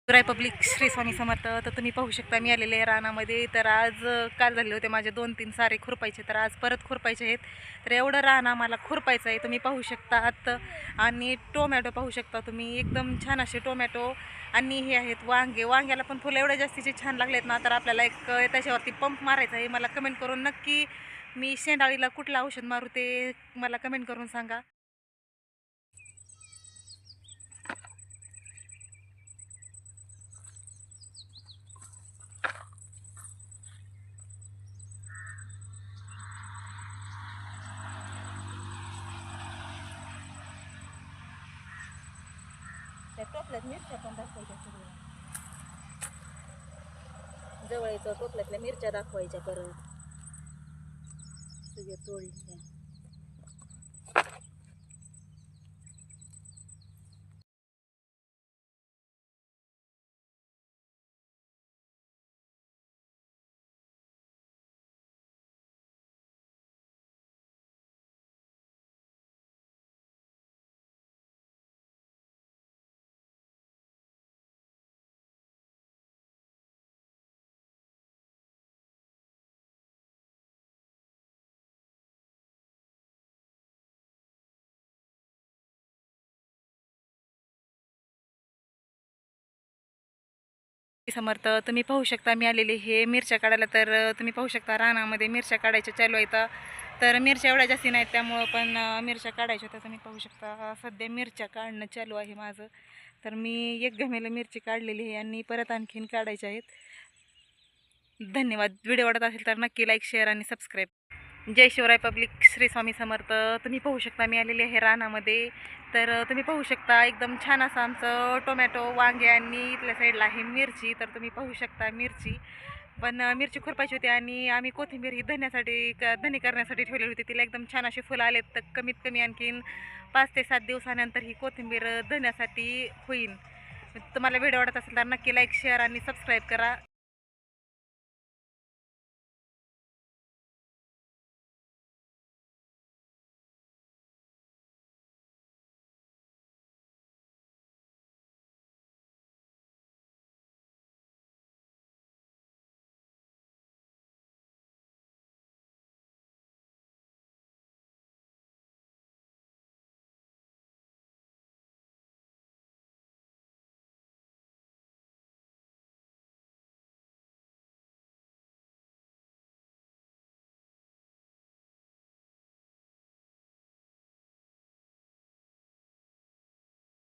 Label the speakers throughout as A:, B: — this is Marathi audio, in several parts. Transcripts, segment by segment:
A: राय पब्लिक श्री स्वामी समर्थ. तर तुम्ही पाहू शकता मी आलेले आहे रानामध्ये. तर आज काल झाले होते माझे 2-3 सारे खुरपायचे, तर आज परत खुरपायचे आहेत. तर एवढं रान आम्हाला खुरपायचं आहे, तुम्ही पाहू शकता. आणि टोमॅटो पाहू शकता तुम्ही, एकदम छान असे टोमॅटो. आणि हे आहेत वांग्याला पण फुलं एवढ्या जास्तीचे छान लागलेत ना. तर आपल्याला एक त्याच्यावरती पंप मारायचा आहे. मला कमेंट करून नक्की मी शेंडाळीला कुठलं औषध मारू ते मला कमेंट करून सांगा. त्या टोपल्यात मिरच्या पण दाखवायच्या सगळ्या, जवळच्या टोपल्यातल्या मिरच्या दाखवायच्या परत सगळ्या तोडल्या. समर्थ. तुम्ही पाहू शकता मी आलेले हे मिरच्या काढायला. तर तुम्ही पाहू शकता रानामध्ये मिरच्या काढायच्या चालू आहेत. तर मिरच्या एवढ्या जास्ती नाहीत, त्यामुळं पण मिरच्या काढायच्या होत्या. तुम्ही पाहू शकता सध्या मिरच्या काढणं चालू आहे माझं. तर मी एक घमेलं मिरची काढलेली आहे आणि परत आणखीन काढायच्या आहेत. धन्यवाद. व्हिडिओ आवडत असेल तर नक्की लाईक, शेअर आणि सबस्क्राईब. जय शिवराय पब्लिक श्री स्वामी समर्थ. तुम्ही पाहू शकता मी आलेले आहे रानामध्ये. तर तुम्ही पाहू शकता एकदम छान असं आमचं टोमॅटो, वांगे आणि इथल्या साईडला आहे मिरची. तर तुम्ही पाहू शकता मिरची पण मिरची खुरपायची होती. आणि आम्ही कोथिंबीर ही धने करण्यासाठी ठेवलेली होती. तिला एकदम छान असे फुलं आलेत. तर कमीत कमी आणखीन 5 ते 7 दिवसानंतर ही कोथिंबीर धण्यासाठी होईल. तुम्हाला व्हिडिओ आवडत असेल तर नक्की लाईक, शेअर आणि सबस्क्राईब करा.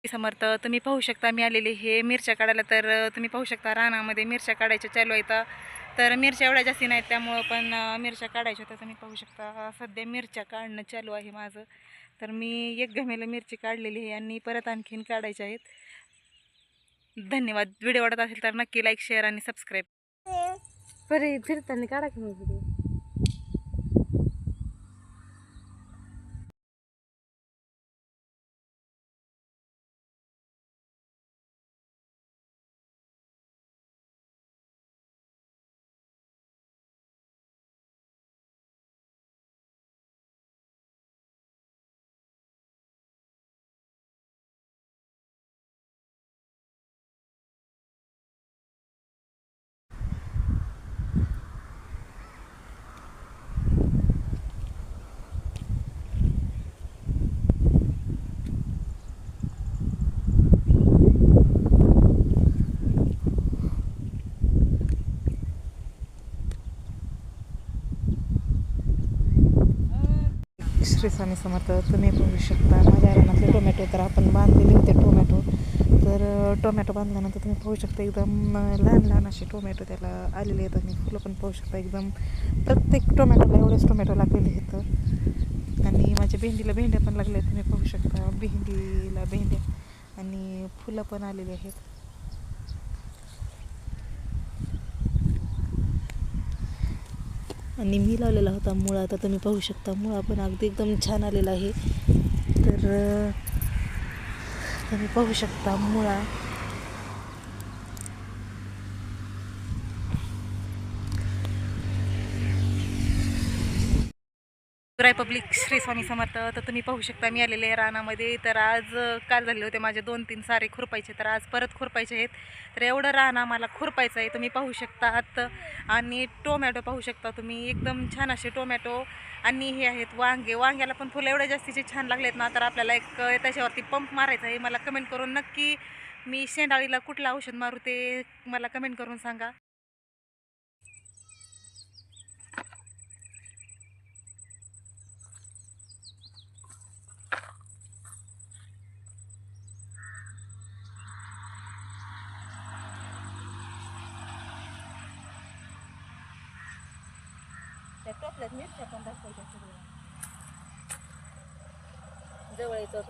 A: समर्थ. तुम्ही पाहू शकता मी आलेले हे मिरच्या काढायला. तर तुम्ही पाहू शकता रानामध्ये मिरच्या काढायच्या चालू आहेत. तर मिरच्या एवढ्या जास्ती नाहीत, त्यामुळं पण मिरच्या काढायच्या होत्या. तुम्ही पाहू शकता सध्या मिरच्या काढणं चालू आहे माझं. तर मी एक घमेलं मिरची काढलेली आहे आणि परत आणखीन काढायच्या आहेत. धन्यवाद. व्हिडिओ आवडत असेल तर नक्की लाईक, शेअर आणि सबस्क्राईब. बरे फिरताना काढा की मग. श्री स्वामी समर्थ. तुम्ही पाहू शकता माझ्या रानातले टोमॅटो. तर आपण बांधलेले होते टोमॅटो. तर टोमॅटो बांधल्यानंतर तुम्ही पाहू शकता एकदम लहान लहान असे टोमॅटो त्याला आलेले आहेत. आणि फुलं पण पाहू शकता एकदम प्रत्येक टोमॅटोला एवढेच टोमॅटो लागलेले आहेत. आणि माझ्या भेंडीला भेंड्या पण लागल्या आहेत. तुम्ही पाहू शकता भेंडीला भेंड्या आणि फुलं पण आलेली आहेत. आणि मी लावलेला होता मुळा. तर तुम्ही पाहू शकता मुळा पण अगदी एकदम छान आलेला आहे. तर तुम्ही पाहू शकता मुळा. राय पब्लिक श्री स्वामी समर्थ. तर तुम्ही पाहू शकता मी आलेले आहे रानामध्ये. तर आज काल झाले होते माझे 2-3 सारे खुरपायचे, तर आज परत खुरपायचे आहेत. तर एवढं रान आम्हाला खुरपायचं आहे तुम्ही पाहू शकतात. आणि टोमॅटो पाहू शकता तुम्ही, एकदम छान असे टोमॅटो. आणि हे आहेत वांगे. वांग्याला पण फुलं एवढ्या जास्तीचे छान लागलेत ना, तर आपल्याला एक त्याच्यावरती पंप मारायचा आहे. मला कमेंट करून नक्की मी शेंडाळीला कुठलं औषध मारू ते मला कमेंट करून सांगा. त्या टोपल्यात मिरच्या पण दाखवायच्या सगळ्या जवळ येतो.